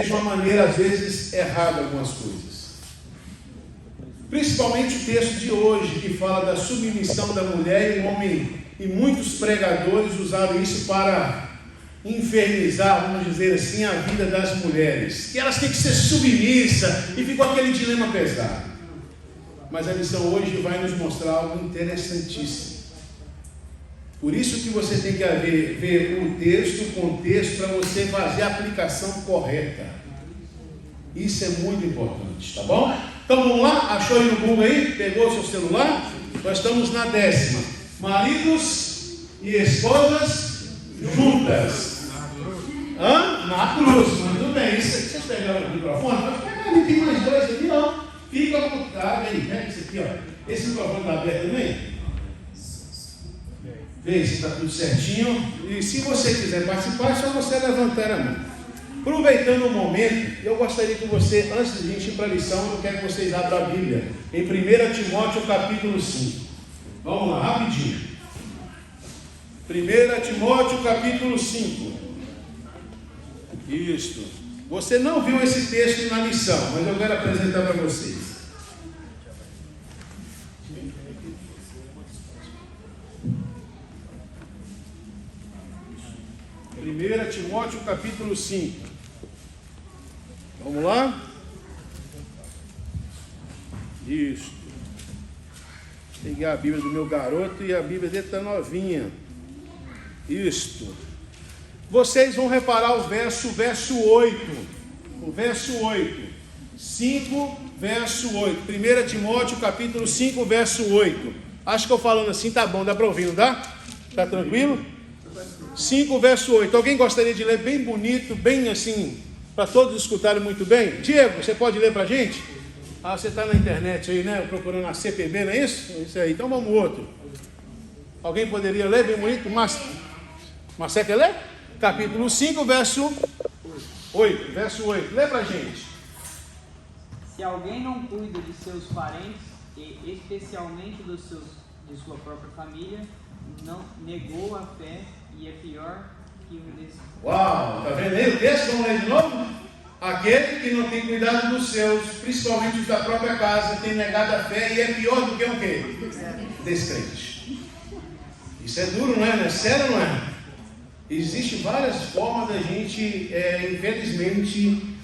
de uma maneira, às vezes, errada algumas coisas. Principalmente o texto de hoje, que fala da submissão da mulher e o homem, e muitos pregadores usaram isso para infernizar, vamos dizer assim, a vida das mulheres. Que elas têm que ser submissas, e ficou aquele dilema pesado. Mas a lição hoje vai nos mostrar algo interessantíssimo. Por isso que você tem que ver o texto, o contexto, para você fazer a aplicação correta. Isso é muito importante, tá bom? Então vamos lá, achou aí no Google aí? Pegou o seu celular? Nós estamos na 10ª. Maridos e esposas juntas. Na cruz. Muito bem. Vocês pegaram o microfone? Pode pegar ali, tem mais dois ali, ó. Fica à vontade aí. Pega esse aqui, ó. Esse microfone está aberto também? Vê se está tudo certinho. E se você quiser participar, é só você levantar a mão. Aproveitando o momento, eu gostaria que você, antes de a gente ir para a lição, eu quero que vocês abram a Bíblia em 1 Timóteo capítulo 5. Vamos lá, rapidinho. 1 Timóteo capítulo 5. Isto. Você não viu esse texto na lição, mas eu quero apresentar para vocês. Primeira Timóteo capítulo 5. Vamos lá? Isso. Peguei a Bíblia do meu garoto e a Bíblia dele está novinha. Isto. Vocês vão reparar o verso 8. O verso 8. 5, verso 8. 1 Timóteo capítulo 5, verso 8. Acho que eu falando assim tá bom, dá para ouvir, não dá? Tá tranquilo? 5, verso 8. Alguém gostaria de ler bem bonito, bem assim, para todos escutarem muito bem? Diego, você pode ler para a gente? Você está na internet aí, né? Procurando a CPB, não é isso? Isso aí. Então vamos outro. Alguém poderia ler bem bonito? Marcelo quer ler? Capítulo 5, verso 8. Verso 8. Lê para a gente. Se alguém não cuida de seus parentes, e especialmente de sua própria família, não negou a fé e é pior que um desses. Uau! Está vendo aí o texto? Vamos ler de novo? Aquele que não tem cuidado dos seus, principalmente os da própria casa, tem negado a fé e é pior do que um quê? Descrente. Isso é duro, não é? Não é sério, não é? Existem várias formas da gente, infelizmente,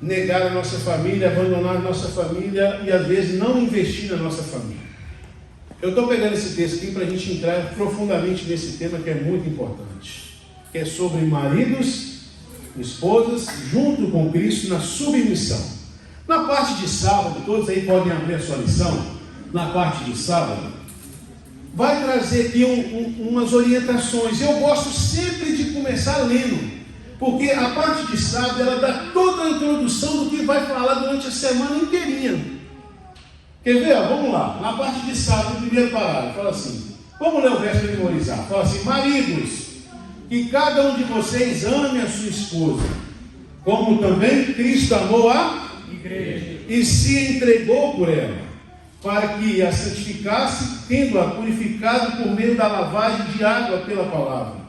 negar a nossa família, abandonar a nossa família e às vezes não investir na nossa família. Eu estou pegando esse texto aqui para a gente entrar profundamente nesse tema que é muito importante, que é sobre maridos, esposas, junto com Cristo na submissão. Na parte de sábado, todos aí podem abrir a sua lição, na parte de sábado, vai trazer aqui umas orientações. Eu gosto sempre de começar lendo, porque a parte de sábado, ela dá toda a introdução do que vai falar durante a semana inteirinha. Quer ver? Vamos lá. Na parte de sábado, no primeiro parágrafo, fala assim. Vamos ler o verso para memorizar. Fala assim: maridos, que cada um de vocês ame a sua esposa, como também Cristo amou a igreja e se entregou por ela, para que a santificasse, tendo-a purificado por meio da lavagem de água pela palavra,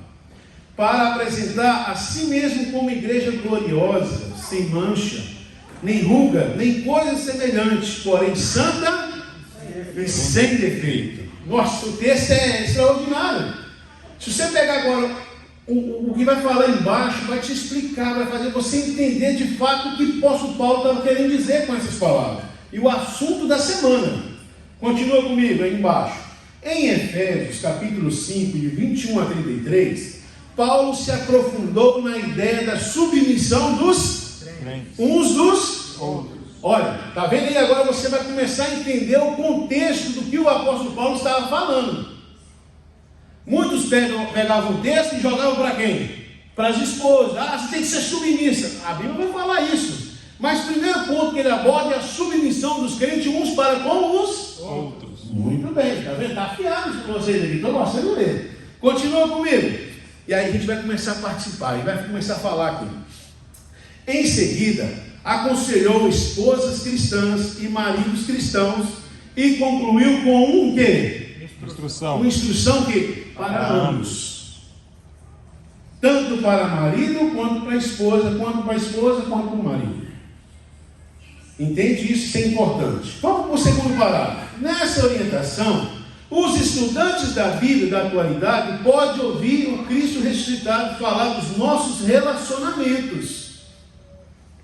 para apresentar a si mesmo como igreja gloriosa, sem mancha, nem ruga, nem coisa semelhante, porém santa e sem defeito. Nossa, o texto é extraordinário. Se você pegar agora o que vai falar embaixo, vai te explicar, vai fazer você entender de fato o que o apóstolo Paulo estava querendo dizer com essas palavras. E o assunto da semana. Continua comigo aí embaixo. Em Efésios, capítulo 5, de 21 a 33, Paulo se aprofundou na ideia da submissão dos uns dos outros. Olha, está vendo aí? Agora você vai começar a entender o contexto do que o apóstolo Paulo estava falando. Muitos pegavam o texto e jogavam para quem? Para as esposas. Você tem que ser submissa. A Bíblia vai falar isso. Mas o primeiro ponto que ele aborda é a submissão dos crentes uns para com os outros. Muito bem, está vendo? Está afiado com vocês aqui. Estou gostando dele. Continua comigo. E aí a gente vai começar a participar. E vai começar a falar aqui. Em seguida, aconselhou esposas cristãs e maridos cristãos e concluiu com um quê? Instrução. Uma instrução que para ambos. tanto para marido quanto para a esposa, quanto para a esposa quanto para o marido. Entende isso? Isso é importante. Vamos para o segundo parágrafo. Nessa orientação, os estudantes da Bíblia da atualidade podem ouvir o Cristo ressuscitado falar dos nossos relacionamentos.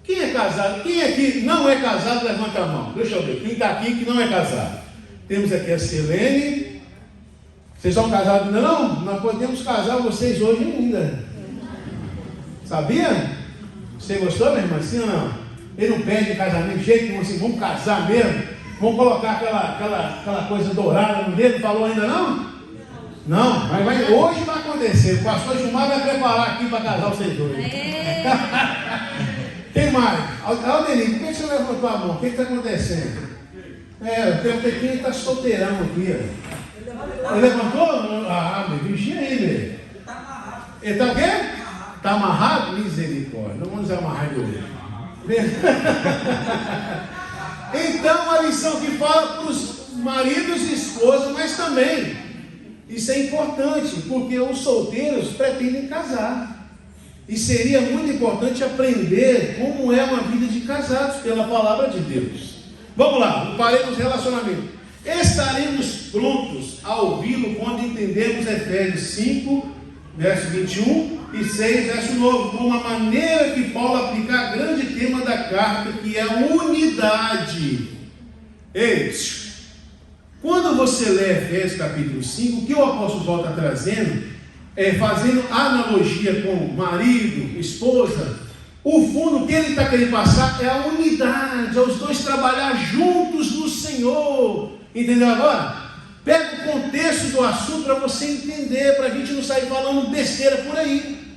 Quem é casado? Quem aqui não é casado, levanta a mão. Deixa eu ver. Quem está aqui que não é casado? Temos aqui a Selene. Vocês são casados ainda não? Nós podemos casar vocês hoje ainda. Sabia? Você gostou, minha irmã? Sim ou não? Ele não pede casamento de jeito nenhum, assim, vamos casar mesmo. Vamos colocar aquela coisa dourada no dedo. Falou ainda não? Não, mas hoje vai acontecer. O pastor Gilmar vai preparar aqui para casar vocês dois. Quem mais? Aldenir, por que você levantou a mão? O que está acontecendo? Tem um pequeno que está solteirão aqui. Ele levantou? Ah, meu vigia aí, velho. Ele está o quê? Está amarrado? Misericórdia. Não vamos amarrar de hoje. Então, a lição que fala para os maridos e esposas, mas também, isso é importante, porque os solteiros pretendem casar. E seria muito importante aprender como é uma vida de casados pela palavra de Deus. Vamos lá, parei nos relacionamentos. Estaremos prontos a ouvi-lo quando entendemos Efésios 5, verso 21 e 6, verso 9, como a maneira que Paulo aplica o grande tema da carta, que é a unidade. Ei, quando você lê Efésios capítulo 5, o que o apóstolo Paulo está trazendo? Fazendo analogia com marido, esposa, o fundo que ele está querendo passar é a unidade, é os dois trabalhar juntos no Senhor. Entendeu agora? Pega o contexto do assunto para você entender, para a gente não sair falando besteira por aí.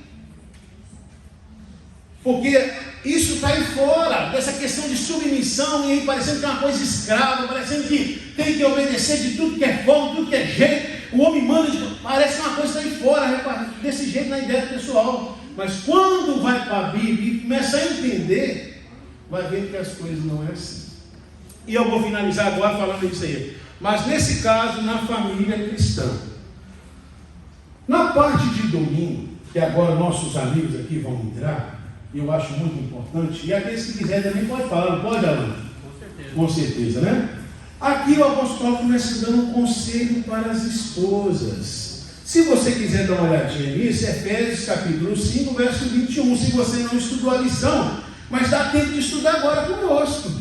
Porque isso está aí fora, dessa questão de submissão, e aí parecendo que é uma coisa escrava, parecendo que tem que obedecer de tudo que é forma, tudo que é jeito. O homem manda, parece uma coisa aí fora, desse jeito na ideia pessoal. Mas quando vai para a Bíblia e começa a entender, vai ver que as coisas não é assim. E eu vou finalizar agora falando isso aí. Mas nesse caso, na família cristã. Na parte de domingo, que agora nossos amigos aqui vão entrar, e eu acho muito importante, e aqueles que quiserem também pode falar, não pode, Alan? Com certeza, né? Aqui o apóstolo Paulo começa dando um conselho para as esposas. Se você quiser dar uma olhadinha nisso, Efésios capítulo 5, verso 21, se você não estudou a lição, mas dá tempo de estudar agora conosco.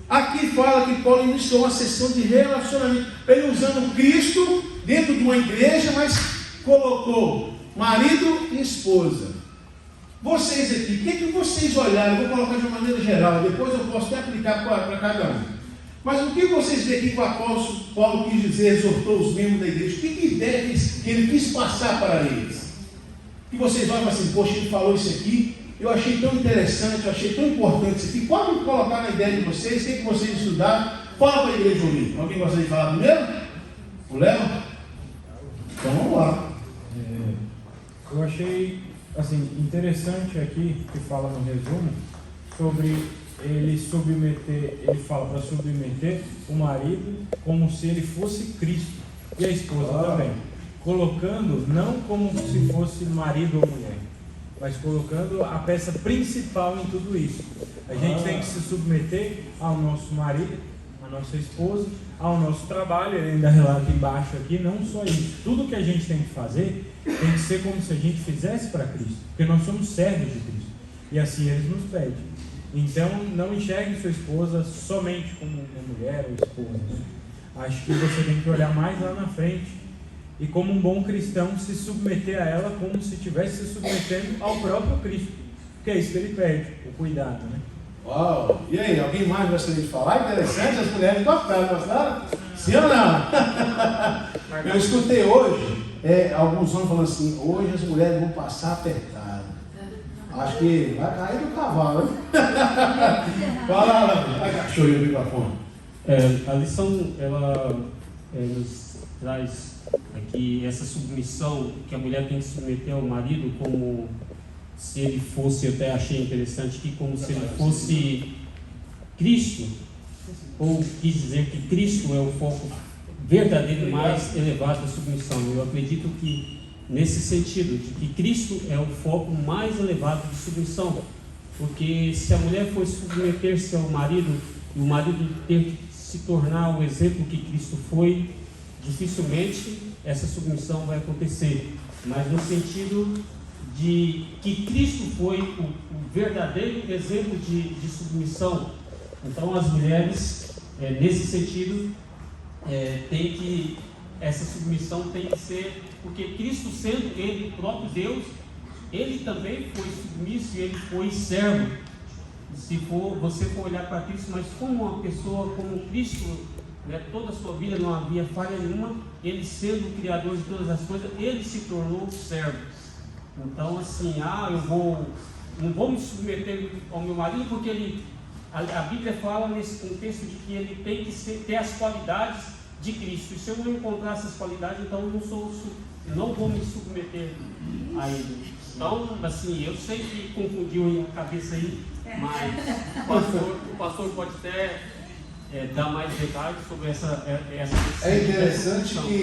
Aqui fala que Paulo iniciou uma sessão de relacionamento, ele usando Cristo dentro de uma igreja, mas colocou marido e esposa. Vocês aqui, o que vocês olharam? Eu vou colocar de uma maneira geral, depois eu posso até aplicar para cada um. Mas o que vocês veem aqui que o apóstolo Paulo quis dizer, exortou os membros da igreja? Que ideia que ele quis passar para eles? Que vocês olham assim, poxa, ele falou isso aqui, eu achei tão interessante, eu achei tão importante isso aqui. Pode colocar na ideia de vocês, o que vocês estudaram? Fala para a igreja ouvir. Alguém gostaria de falar primeiro? O Léo? Então vamos lá. Eu achei assim, interessante aqui, que fala no resumo, sobre ele fala para submeter o marido como se ele fosse Cristo, e a esposa também, colocando não como se fosse marido ou mulher, mas colocando a peça principal em tudo isso. A gente tem que se submeter ao nosso marido, à nossa esposa, ao nosso trabalho. Ele ainda relata embaixo aqui, não só isso, tudo que a gente tem que fazer tem que ser como se a gente fizesse para Cristo, porque nós somos servos de Cristo, e assim Ele nos pede. Então, não enxergue sua esposa somente como uma mulher ou esposa. Acho que você tem que olhar mais lá na frente e, como um bom cristão, se submeter a ela como se estivesse se submetendo ao próprio Cristo, porque é isso que Ele pede, o cuidado, né? Uau! E aí, alguém mais gostaria de falar? Interessante, as mulheres gostaram? Sim ou não? Eu escutei hoje, alguns homens falando assim, hoje as mulheres vão passar apertado. Acho que vai cair do cavalo, hein? Fala, agachou aí o microfone. A lição, ela nos traz aqui essa submissão, que a mulher tem que submeter ao marido como se ele fosse, eu até achei interessante aqui, como se ele fosse Cristo, ou quis dizer que Cristo é o foco verdadeiro mais elevado da submissão. Eu acredito que nesse sentido, de que Cristo é o foco mais elevado de submissão. Porque se a mulher for submeter-se ao marido, e o marido ter que se tornar o exemplo que Cristo foi, dificilmente essa submissão vai acontecer. Mas no sentido de que Cristo foi o verdadeiro exemplo de submissão. Então as mulheres, nesse sentido, essa submissão tem que ser, porque Cristo, sendo Ele próprio Deus, Ele também foi submisso e Ele foi servo. Se você for olhar para Cristo, mas como uma pessoa, como Cristo, toda a sua vida não havia falha nenhuma, Ele sendo o Criador de todas as coisas, Ele se tornou servo. Então assim, não vou me submeter ao meu marido, porque a Bíblia fala nesse contexto de que ele tem que ter as qualidades de Cristo. E se eu não encontrar essas qualidades, então eu não vou me submeter a ele. Então, assim, eu sei que confundiu a cabeça aí, mas o pastor pode até dar mais detalhes sobre essa É interessante que